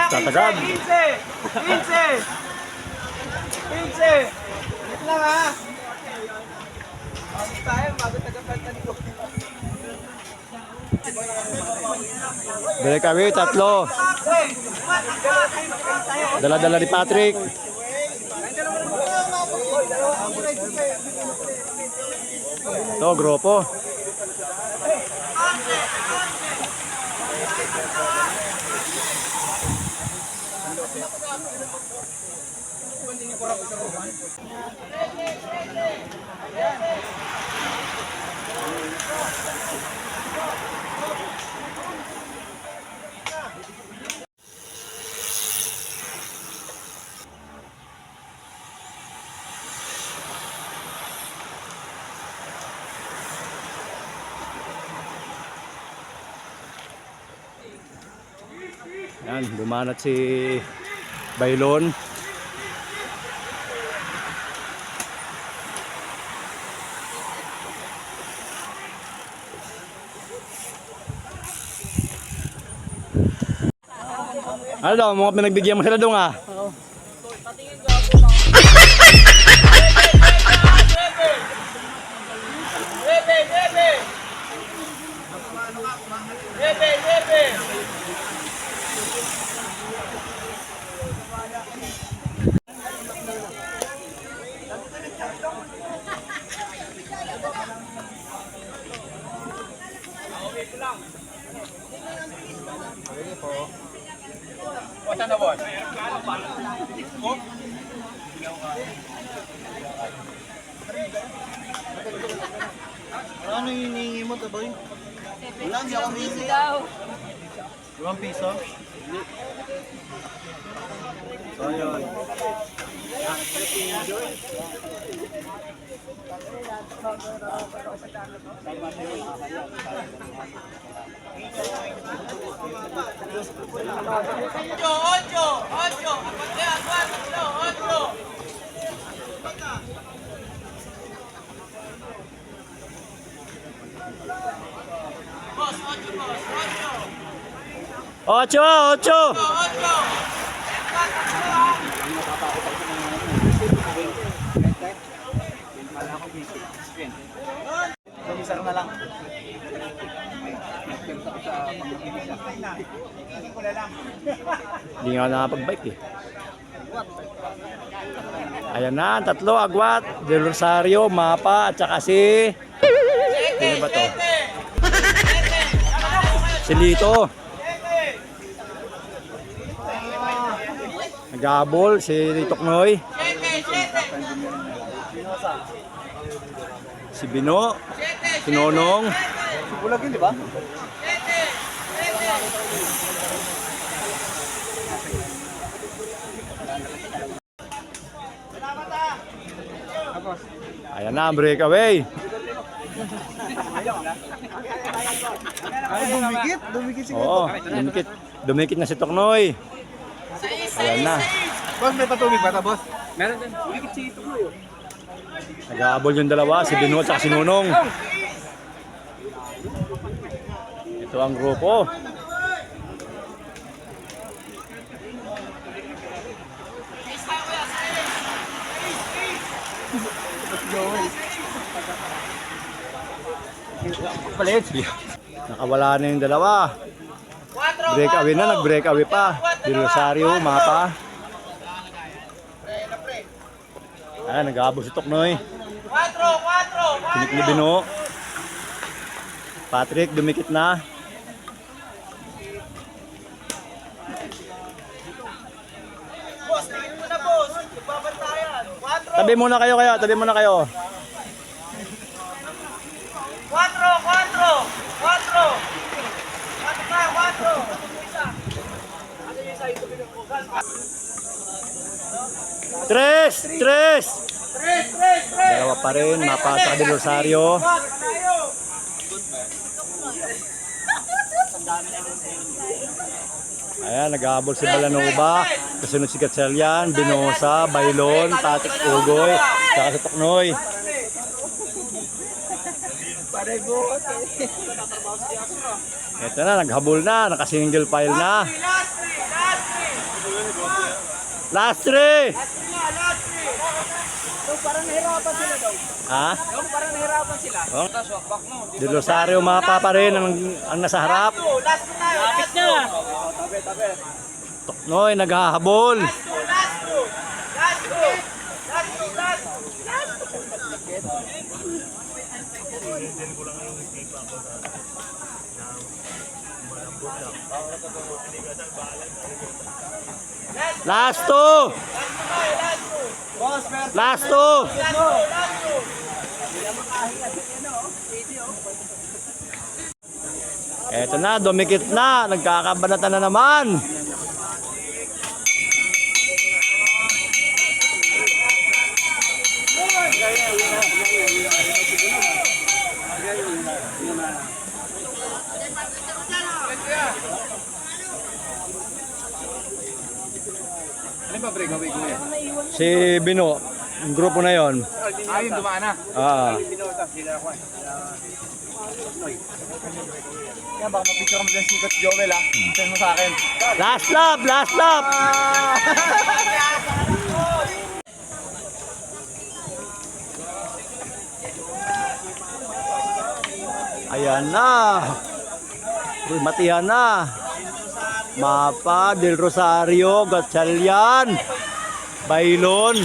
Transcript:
Tatagad. 15! Wait lang ha! Bago tayo, bago tagapanta ni Coach. Break away, tatlo. Dala-dala ni Patrick. Ito, grupo. Yan, bumanat si Bailon. Ano daw, mga pinagbigyan mo sila doon ah? Oo. Ano yung hinihingi mo, Taboy? Wala, hindi ako hinihingi. Limang piso? Hindi. So, yun. Ocho, ocho. Komisar na lang. Hindi nga nakapag-bike eh. Ayan na, tatlo, Agwat, Del Rosario, Mapa, at saka si... Sino ba to? Si Lito. Nagabol, si Toknoy. Si Bino. Si Nonong. Si Bulag yun, di ba? Ayan na, breakaway. Ay, dumikit si Oo, dumikit na si Toknoy. Ayan na. Boss, may patubig ba ito, boss? Meron din. Dumikit si Tuloy. Nag-aabol yung dalawa, si Bino at si Nonong. Ito ang grupo. Palit. Nakawala na yung dalawa. Breakaway na, nag-breakaway pa. Del Rosario, Mapa. Ayan, nag-aabol si Toknoy. Sinik ni Bino. Patrick, dumikit na. Tabi muna kayo, tabi muna kayo. 3! Dalawa pa rin, Mapa at Del Rosario. Ayan, nag-aabol si Balanova. Kasunod si Gatchalian, Binosa, Bailon, Patrick Ugoy, saka si Toknoy. Ito na, naghabol na, naka-single file na. Last three! Parang nahirapan sila daw. Ha? Parang nahirapan sila. Oh. Di Rosario mga papa rin ang nasa harap. Lapit na. Noy, naghahabol. Last two! Last two! Eto na, dumikit na. Nagkakabanatan na naman. Ano ba break away kuya? Si Bino, yung grupo na yon. Ayun, dumaan na. Yan, baka mapicture mo dyan si Coach Joel ha. Send mo sa akin. Last lap, last lap. Ayan na. Uy, matihan na. Mapa, Del Rosario, Gatchalian, Bailon.